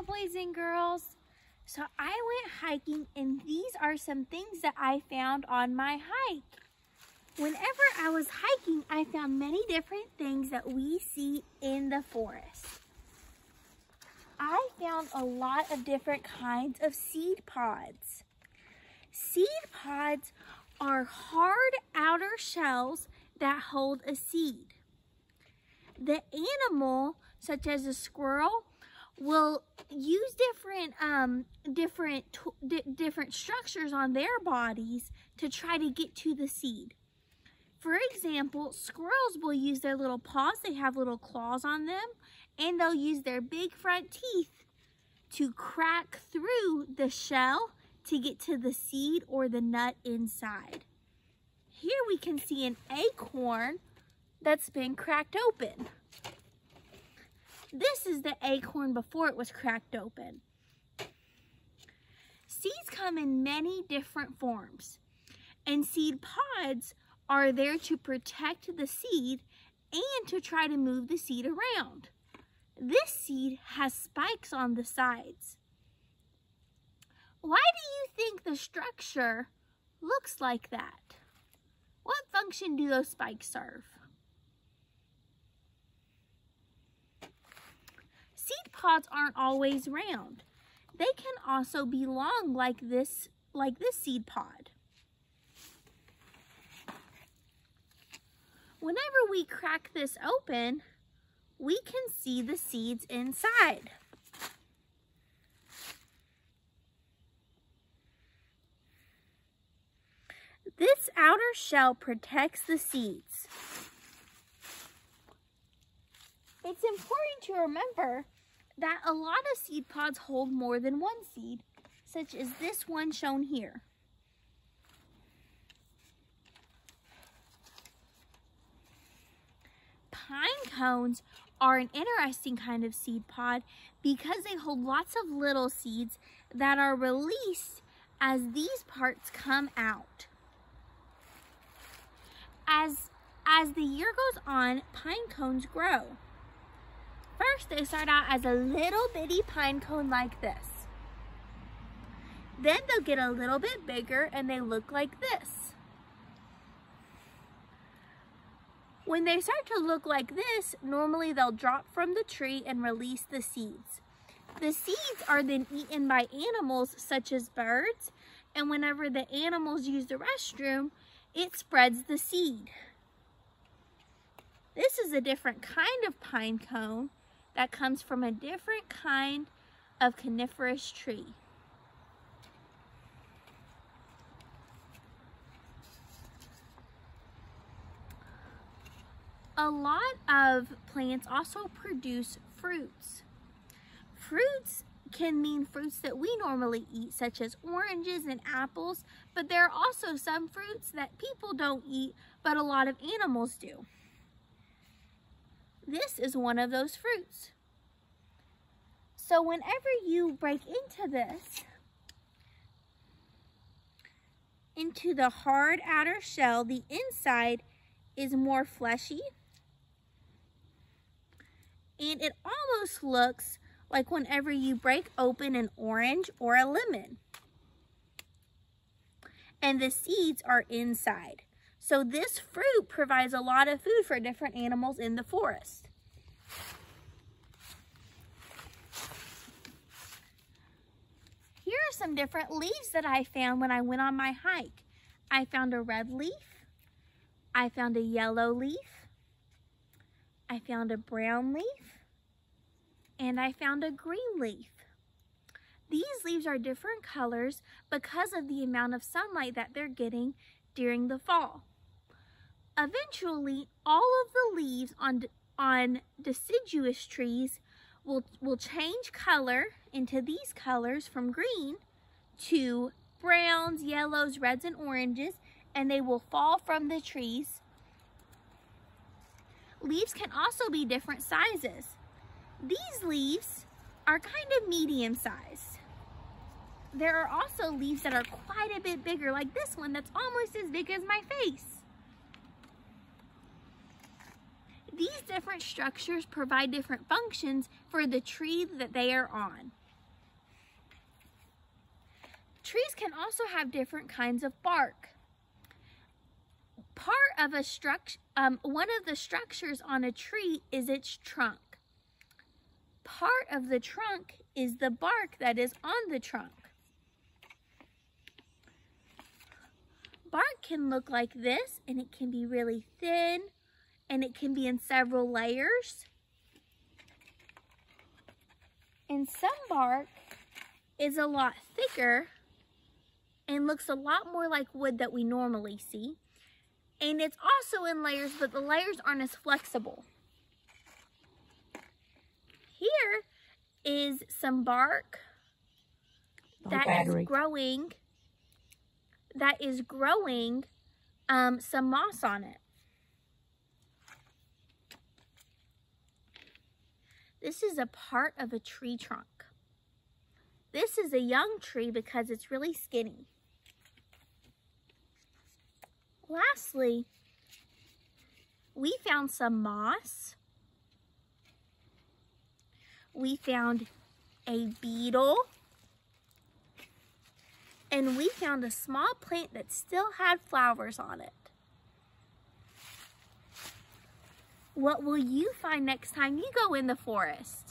boys and girls. So I went hiking, and these are some things that I found on my hike. Whenever I was hiking, I found many different things that we see in the forest. I found a lot of different kinds of seed pods. Seed pods are hard outer shells that hold a seed. The animal, such as a squirrel, will use different structures on their bodies to try to get to the seed. For example, squirrels will use their little paws. They have little claws on them, and they'll use their big front teeth to crack through the shell to get to the seed or the nut inside. Here we can see an acorn that's been cracked open. This is the acorn before it was cracked open. Seeds come in many different forms, and seed pods are there to protect the seed and to try to move the seed around. This seed has spikes on the sides. Why do you think the structure looks like that? What function do those spikes serve? Seed pods aren't always round. They can also be long like this seed pod. Whenever we crack this open, we can see the seeds inside. This outer shell protects the seeds. It's important to remember that a lot of seed pods hold more than one seed, such as this one shown here. Pine cones are an interesting kind of seed pod because they hold lots of little seeds that are released as these parts come out. As the year goes on, pine cones grow. First, they start out as a little bitty pine cone like this. Then they'll get a little bit bigger and they look like this. When they start to look like this, normally they'll drop from the tree and release the seeds. The seeds are then eaten by animals such as birds, and whenever the animals use the restroom, it spreads the seed. This is a different kind of pine cone that comes from a different kind of coniferous tree. A lot of plants also produce fruits. Fruits can mean fruits that we normally eat, such as oranges and apples, but there are also some fruits that people don't eat, but a lot of animals do. This is one of those fruits. So whenever you break into this, into the hard outer shell, the inside is more fleshy, and it almost looks like whenever you break open an orange or a lemon. And the seeds are inside. So this fruit provides a lot of food for different animals in the forest. Here are some different leaves that I found when I went on my hike. I found a red leaf. I found a yellow leaf. I found a brown leaf. And I found a green leaf. These leaves are different colors because of the amount of sunlight that they're getting during the fall. Eventually, all of the leaves on deciduous trees will change color into these colors from green to browns, yellows, reds, and oranges, and they will fall from the trees. Leaves can also be different sizes. These leaves are kind of medium sized. There are also leaves that are quite a bit bigger, like this one that's almost as big as my face. These different structures provide different functions for the tree that they are on. Trees can also have different kinds of bark. One of the structures on a tree is its trunk. Part of the trunk is the bark that is on the trunk. Bark can look like this, and it can be really thin, and it can be in several layers. And some bark is a lot thicker and looks a lot more like wood that we normally see. And it's also in layers, but the layers aren't as flexible. Here is some bark that is growing some moss on it. This is a part of a tree trunk. This is a young tree because it's really skinny. Lastly, we found some moss. We found a beetle. And we found a small plant that still had flowers on it. What will you find next time you go in the forest?